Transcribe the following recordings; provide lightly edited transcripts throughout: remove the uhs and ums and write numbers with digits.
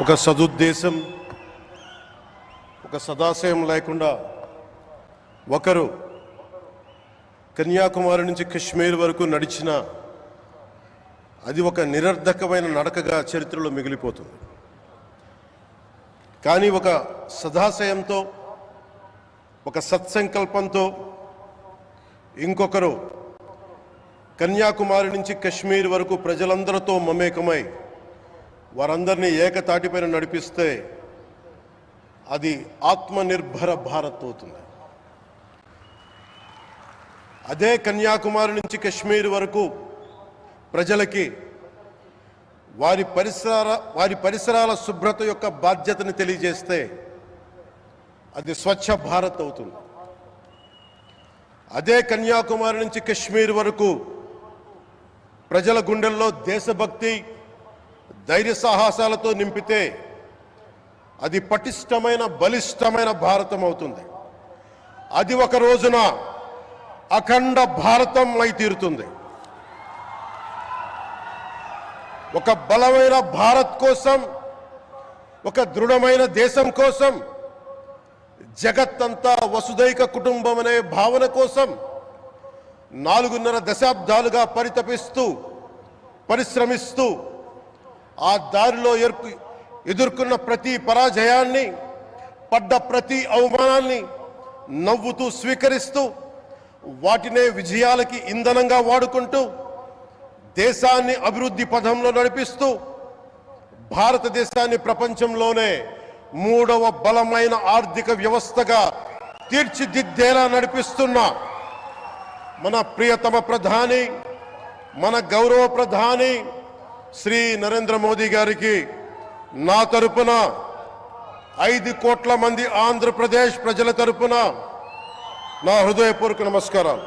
ఒక సదుద్దేశం ఒక సదాశయం లేకుండా ఒకరు కన్యాకుమారి నుంచి కశ్మీర్ వరకు నడిచిన అది ఒక నిరర్ధకమైన నడకగా చరిత్రలో మిగిలిపోతుంది. కానీ ఒక సదాశయంతో ఒక సత్సంకల్పంతో ఇంకొకరు కన్యాకుమారి నుంచి కశ్మీర్ వరకు ప్రజలందరితో మమేకమై వారందరినీ ఏకతాటిపైన నడిపిస్తే అది ఆత్మనిర్భర భారత్ అవుతుంది. అదే కన్యాకుమారి నుంచి కశ్మీర్ వరకు ప్రజలకి వారి పరిసరాల శుభ్రత యొక్క బాధ్యతను తెలియజేస్తే అది స్వచ్ఛ భారత్ అవుతుంది. అదే కన్యాకుమారి నుంచి కశ్మీర్ వరకు ప్రజల గుండెల్లో దేశభక్తి ధైర్య సాహసాలతో నింపితే అది పటిష్టమైన బలిష్టమైన భారతం అవుతుంది. అది ఒక రోజున అఖండ భారతం అయి తీరుతుంది. ఒక బలమైన భారత్ కోసం, ఒక దృఢమైన దేశం కోసం, జగత్తంతా వసుదైక కుటుంబం అనే భావన కోసం 4.5 దశాబ్దాలుగా పరితపిస్తూ పరిశ్రమిస్తూ ఆ దారిలో ఎదుర్కొన్న ప్రతి పరాజయాన్ని, పడ్డ ప్రతి అవమానాన్ని నవ్వుతూ స్వీకరిస్తూ వాటినే విజయాలకి ఇంధనంగా వాడుకుంటూ దేశాన్ని అభివృద్ధి పథంలో నడిపిస్తూ భారతదేశాన్ని ప్రపంచంలోనే 3వ బలమైన ఆర్థిక వ్యవస్థగా తీర్చిదిద్దేలా నడిపిస్తున్న మన ప్రియతమ ప్రధాని, మన గౌరవ ప్రధాని శ్రీ నరేంద్ర మోదీ గారికి నా తరపున 5 కోట్ల మంది ఆంధ్రప్రదేశ్ ప్రజల తరపున నా హృదయపూర్వక నమస్కారాలు.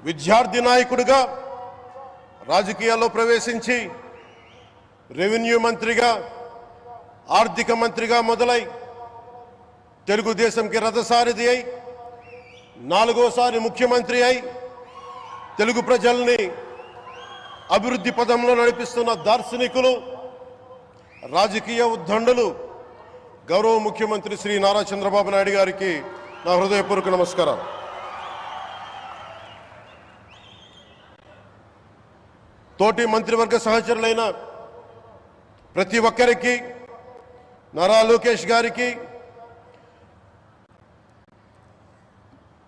విద్యార్థి నాయకుడిగా రాజకీయాల్లో ప్రవేశించి రెవెన్యూ మంత్రిగా, ఆర్థిక మంత్రిగా మొదలై తెలుగుదేశంకి రథసారథి అయి 4వసారి ముఖ్యమంత్రి అయి తెలుగు ప్రజల్ని అభివృద్ధి పదంలో నడిపిస్తున్న దార్శనికులు, రాజకీయ ఉద్దండులు గౌరవ ముఖ్యమంత్రి శ్రీ నారా చంద్రబాబు నాయుడు గారికి నా హృదయపూర్వక నమస్కారం. తోటి మంత్రివర్గ సహచరులైన ప్రతి ఒక్కరికి, నారా లోకేష్ గారికి,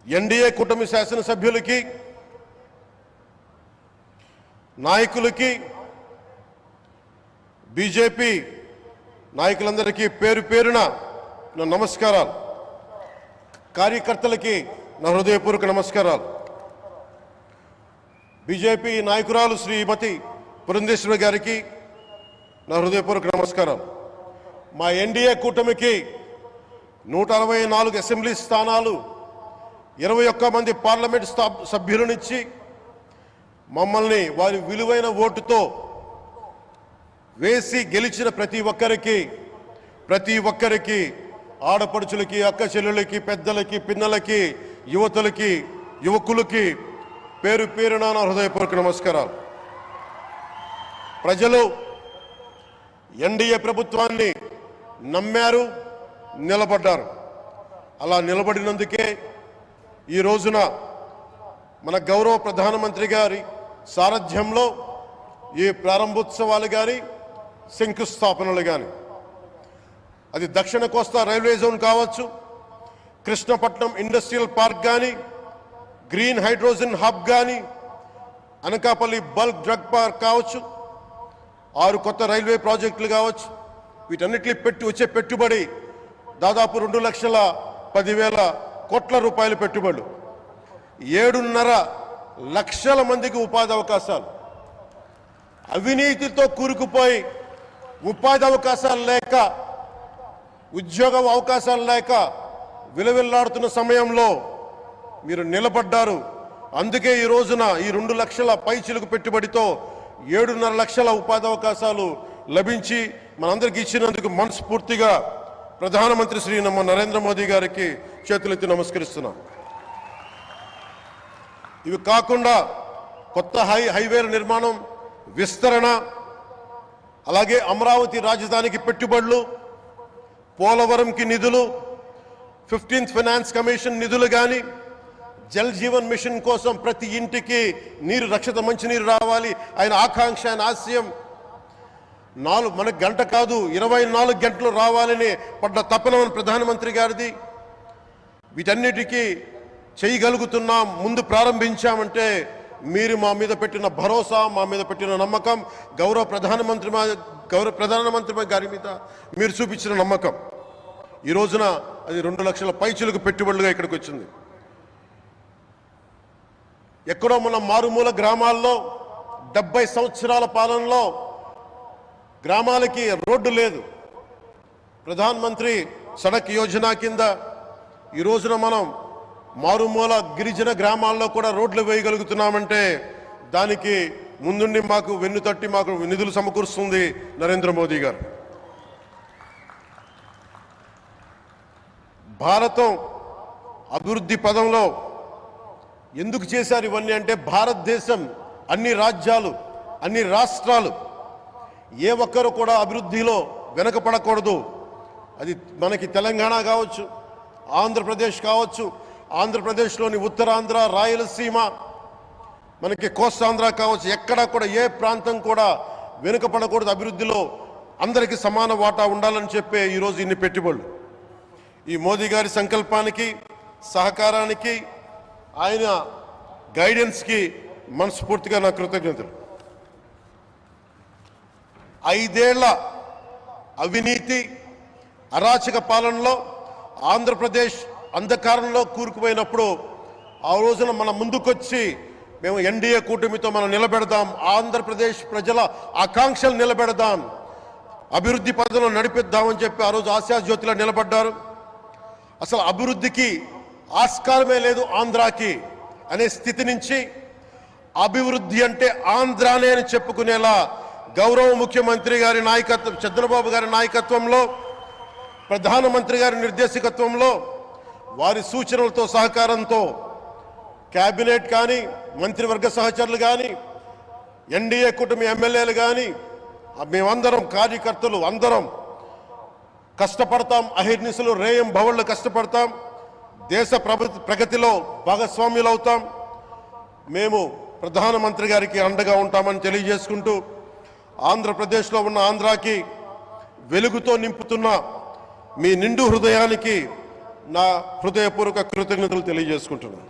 ఎన్డీఏ కూటమి శాసనసభ్యులకి, నాయకులకి, బీజేపీ నాయకులందరికీ పేరు పేరున నా నమస్కారాలు. కార్యకర్తలకి నా హృదయపూర్వక నమస్కారాలు. బీజేపీ నాయకురాలు శ్రీమతి పురంధేశ్వరి గారికి నా హృదయపూర్వక నమస్కారం. మా ఎన్డీఏ కూటమికి 164 అసెంబ్లీ స్థానాలు, 21 మంది పార్లమెంట్ సభ్యులనిచ్చి మమ్మల్ని వారి విలువైన ఓటుతో వేసి గెలిచిన ప్రతి ఒక్కరికి ఆడపడుచులకి, అక్క చెల్లెళ్ళకి, పెద్దలకి, పిన్నలకి, యువతులకి, యువకులకి పేరు పేరున నా హృదయపూర్వక నమస్కారాలు. ప్రజలు ఎన్డీఏ ప్రభుత్వాన్ని నమ్మారు, నిలబడ్డారు. అలా నిలబడినందుకే ఈ రోజున మన గౌరవ ప్రధానమంత్రి గారి సారథ్యంలో ఈ ప్రారంభోత్సవాలు కానీ, శంకుస్థాపనలు కానీ, అది దక్షిణ కోస్తా రైల్వే జోన్ కావచ్చు, కృష్ణపట్నం ఇండస్ట్రియల్ పార్క్ కానీ, గ్రీన్ హైడ్రోజన్ హబ్ కానీ, అనకాపల్లి బల్క్ డ్రగ్ పార్క్ కావచ్చు, 6 కొత్త రైల్వే ప్రాజెక్టులు కావచ్చు, వీటన్నిటిని వచ్చే పెట్టుబడి దాదాపు 2,10,000 కోట్ల రూపాయల పెట్టుబడులు, 7.5 లక్షల మందికి ఉపాధి అవకాశాలు. అవినీతితో కూరుకుపోయి ఉపాధి అవకాశాలు లేక, ఉద్యోగ అవకాశాలు లేక విలవిల్లాడుతున్న సమయంలో మీరు నిలబడ్డారు. అందుకే ఈ రోజున ఈ 2 లక్షల పైచిలుకు పెట్టుబడితో 7.5 లక్షల ఉపాధి అవకాశాలు లభించి మనందరికీ ఇచ్చినందుకు మనస్ఫూర్తిగా ప్రధానమంత్రి శ్రీ నరేంద్ర మోదీ గారికి చేతులెత్తి నమస్కరిస్తున్నాం. ఇవి కాకుండా కొత్త హైవేల నిర్మాణం విస్తరణ, అలాగే అమరావతి రాజధానికి పెట్టుబడులు, పోలవరంకి నిధులు, 15th ఫైనాన్స్ కమిషన్ నిధులు కానీ, జల్ జీవన్ మిషన్ కోసం ప్రతి ఇంటికి నీరు, రక్షిత మంచినీరు రావాలి ఆయన ఆకాంక్ష, ఆయన ఆశయం. మనకు గంట కాదు 24 గంటలు రావాలని పడ్డ తపన ప్రధానమంత్రి గారిది. వీటన్నిటికీ చేయగలుగుతున్నాం, ముందు ప్రారంభించామంటే మీరు మా మీద పెట్టిన భరోసా, మా మీద పెట్టిన నమ్మకం, గౌరవ ప్రధానమంత్రి గారి మీద మీరు చూపించిన నమ్మకం. ఈ రోజున అది 2 లక్షల పైచులకు పెట్టుబడులుగా ఇక్కడికి వచ్చింది. ఎక్కడో మన మారుమూల గ్రామాల్లో 70 సంవత్సరాల పాలనలో గ్రామాలకి రోడ్డు లేదు. ప్రధాన్ మంత్రి సడక్ యోజన కింద ఈ రోజున మనం మారుమూల గిరిజన గ్రామాల్లో కూడా రోడ్లు వేయగలుగుతున్నామంటే దానికి ముందుండి మాకు వెన్నుతట్టి మాకు నిధులు సమకూరుస్తుంది నరేంద్ర మోదీ గారు. భారతం అభివృద్ధి పదంలో ఎందుకు చేశారు ఇవన్నీ అంటే, భారతదేశం అన్ని రాజ్యాలు, అన్ని రాష్ట్రాలు ఏ ఒక్కరు కూడా అభివృద్ధిలో వెనకపడకూడదు. అది మనకి తెలంగాణ కావచ్చు, ఆంధ్రప్రదేశ్ కావచ్చు, ఆంధ్రప్రదేశ్లోని ఉత్తరాంధ్ర, రాయలసీమ, మనకి కోస్తాంధ్ర కావచ్చు, ఎక్కడా కూడా ఏ ప్రాంతం కూడా వెనుకపడకూడదు. అభివృద్ధిలో అందరికీ సమాన వాటా ఉండాలని చెప్పే ఈరోజు ఇన్ని పెట్టుబడులు. ఈ మోదీ గారి సంకల్పానికి, సహకారానికి, ఆయన గైడెన్స్కి మనస్ఫూర్తిగా నా కృతజ్ఞతలు. 5 ఏళ్ల అవినీతి అరాచక పాలనలో ఆంధ్రప్రదేశ్ అంధకారంలో కూరుకుపోయినప్పుడు ఆ రోజున మన ముందుకొచ్చి మేము ఎన్డీఏ కూటమితో మనం నిలబెడదాం, ఆంధ్రప్రదేశ్ ప్రజల ఆకాంక్షలు నిలబెడదాం, అభివృద్ధి పదంలో నడిపిద్దామని చెప్పి ఆ రోజు ఆశాజ్యోతిలో నిలబడ్డారు. అసలు అభివృద్ధికి ఆస్కారమే లేదు ఆంధ్రాకి అనే స్థితి నుంచి అభివృద్ధి అంటే ఆంధ్రానే అని చెప్పుకునేలా గౌరవ ముఖ్యమంత్రి గారి నాయకత్వం, చంద్రబాబు గారి నాయకత్వంలో, ప్రధానమంత్రి గారి నిర్దేశకత్వంలో, వారి సూచనలతో సహకారంతో కేబినెట్ కానీ, మంత్రివర్గ సహచరులు కానీ, ఎన్డీఏ కూటమి ఎమ్మెల్యేలు కానీ, మేమందరం కార్యకర్తలు అందరం కష్టపడతాం. అహిర్నిశలు రేయం భవళ్ళు కష్టపడతాం. దేశ ప్రగతిలో భాగస్వామ్యులు అవుతాం. మేము ప్రధానమంత్రి గారికి అండగా ఉంటామని తెలియజేసుకుంటూ, ఆంధ్రప్రదేశ్లో ఉన్న ఆంధ్రాకి వెలుగుతో నింపుతున్న మీ నిండు హృదయానికి నా హృదయపూర్వక కృతజ్ఞతలు తెలియజేసుకుంటున్నాను.